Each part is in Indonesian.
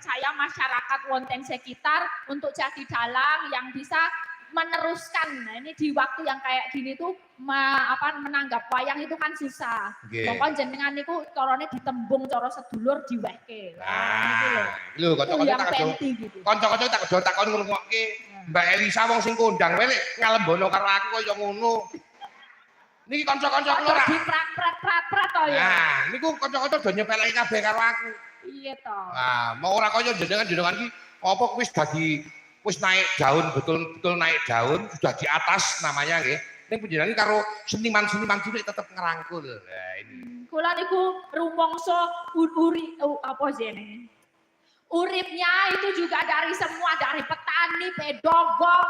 percaya masyarakat wonten sekitar untuk jadi dalang yang bisa meneruskan. Nah, ini di waktu yang kayak gini tuh menanggap wayang itu kan susah. Mongko jenengan niku carane ditembung cara sedulur diwehke. Nah, lho kanca-kanca tak gitu. Kanca-kanca tak takon ngrungokke Mbak Elisa wong sing kondang wae ngalembono karo aku kaya ngono. Niki kanca-kanca kula ra. Diprat-prat to ya. Nah, niku kanca-kanca do nyepeleki kabeh karo aku. Iya to. Nah, mau ora kaya jenengan iki apa wis naik daun betul-betul naik daun sudah di atas namanya nggih. Ning panjenengan karo seniman-seniman cilik tetep ngerangkul. Nah, ini. Kula niku rumangsa apa jenenge? Uripnya itu juga dari semua, dari petani, pedogong,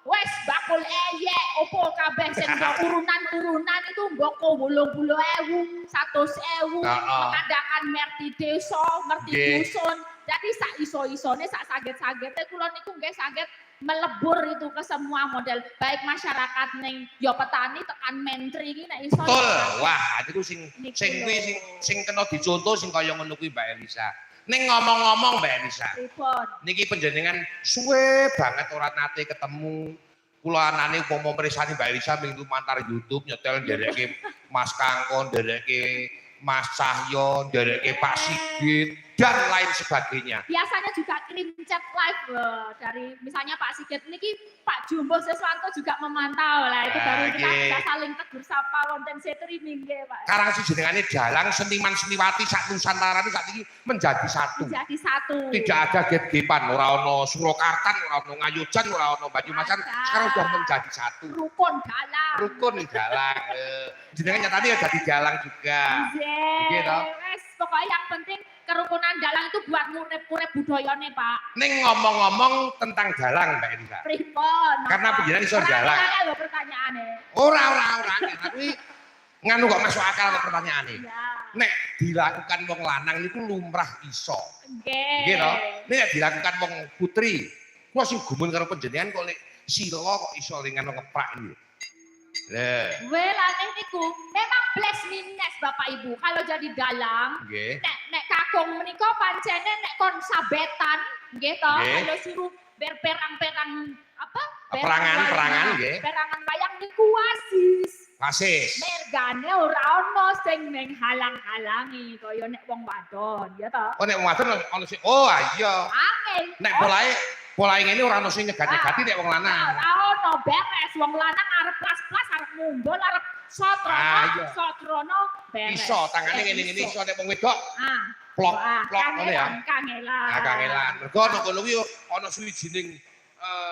wes bakul eyek, opo kabeh sing urunan-urunan itu mboko 80.000, 100.000, mengadakan merti desa, merti dusun. Jadi sak iso-isone, sak saget-sagete kula niku nggih saged melebur itu ke semua model, baik masyarakat ning ya petani tekan menteri iki nek iso. Betul. Wah, niku sing kena dicontoh sing kaya ngono kuwi Mbak Elisa. Ning ngomong-ngomong Mbak Elisa. Niki panjenengan suwe banget ora nate ketemu. Kula anane umpama mirsani Mbak Elisa minggu mantar YouTube nyetel ndereke Mas Kangkon, ndereke Mas Cahyo, ndereke Pak Sigit dan lain sebagainya. Biasanya juga kirim chat live dari misalnya Pak Sigit niki Pak Jumbo Seswanto juga memantau lah itu baru kita bisa saling tegur sapa wonten streaming nggih Pak. Karang jenengane dalang seniman seniwati sak Nusantara iki saiki menjadi satu. Menjadi satu. Tidak ada gap-gapan, ora ono Surakarta, ora ono Ngayujan, ora ono Banyumasan, sekarang sudah menjadi satu. Rukun dalang. Rukun dalang. Jenengan nyatane ya jadi dalang juga. Nggih toh. Wes pokoknya yang penting kerukunan dalang itu buat ngurip-urip budayane, Pak. Ning ngomong-ngomong tentang dalang, Mbak Elisa. Pripun? Karena panjenengan iso dalang. Ora lho pertanyaane. Ora. Tapi nganu kok masuk akal pertanyaane. Ya. Nek dilakukan wong lanang niku lumrah iso. Nggih. Nggih toh? Nek dilakukan wong putri, kok sing gumun karo panjenengan kok lek sila kok iso ngono ngeprak iki. Welane niku memang bless minus Bapak Ibu kalau jadi dalang. Nek kakung menika pancene nek kon sabetan nggih to kalau suruh berperang-perang apa? Perangan nggih. Perangan wayang niku wasis. Mergane ora ono sing ning halang-halangi kaya nek wong wadon ya to. Oh nek wong wadon ono sing iya. Angel. Nek polahe ngene ora ono sing nyegat-nyegati nek wong lanang. Ora ono beres wong lanang arep plas-plas arep ngumbul arep sotrono beres. Iso tangane ngene-ngene iso nek wong wedok. Plok ngono ya. Kangelan. Kangelan. Mergo ngono kuwi ono suwijining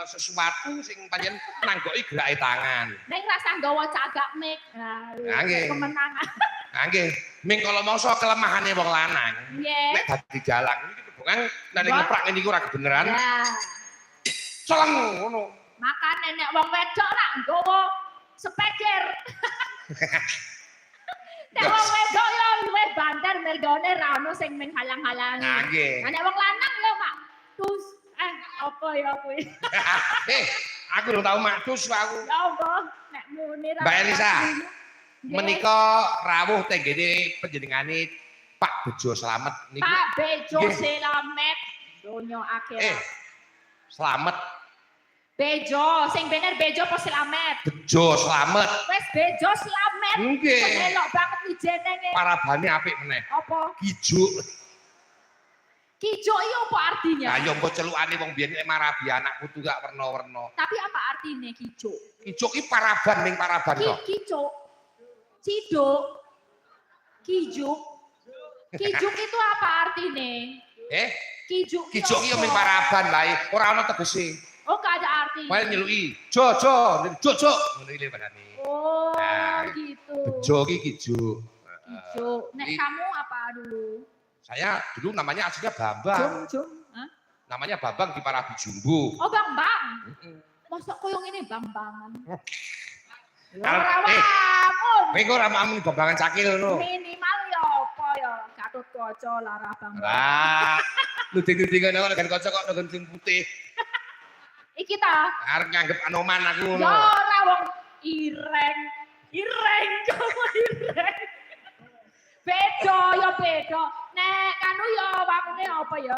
sesuatu sing pancen nanggoki gerake tangan. Nek rasa nggawa cagak mik. Nggih. Kemenangan. Nggih. Ming kala mangsa kelemahane wong lanang. Nek dadi dalang iki hubungan nek ngeprak ngene iki ora kebenaran. Ya. Celeng ngono. Makane nek wong wedok rak nggawa speaker. Nek wong wedok yo luwih banter mergone ra ono sing ning halang-halangi. Nggih. Nek wong lanang yo mak tus apa ya kuwi? Aku lho tau matus aku. Ya Allah, nek muni ra. Mbak Elisa. Menika rawuh tenggene panjenengane Pak Bejo Slamet niku. Pak Bejo Slamet donya akhirat. Slamet. Bejo, sing bener Bejo apa Slamet? Bejo Slamet. Wes Bejo Slamet. Nggih. Elok banget ijenenge. Parabane apik meneh. Apa? Kijuk. Kijo iki apa artinya? Ayo mbok celukane wong biyen nek marabi anak putu gak werna-werna. Tapi apa artinya kijo? Kijo iki paraban ning paraban kok. Kijo. Ciduk. Kijuk. Kijuk itu apa artinya? Kijuk. Kijuk iki ning paraban lae, ora ana tegese. Oh, gak ada arti. Wae nyeluki. Jojo, jojo. Ngono iki padane. Oh, gitu. Bejo iki kijo. Kijo. Nek kamu apa dulu? Saya dulu namanya aslinya Bambang. Namanya Bambang di Parabi Jumbo. Oh Bambang. Masa koyo ngene Bambangan. Kowe ora mamu Bambangan cakil ngono. Minimal ya apa ya Gatut Kaca lara Bambang. Lah, luding-luding ngono kan kaca kok nang sing putih. Iki ta. Arep nganggep anoman aku ngono. Ya ora wong ireng. Kamu ireng. Beda ya beda. Nek kanu ya wakune apa ya?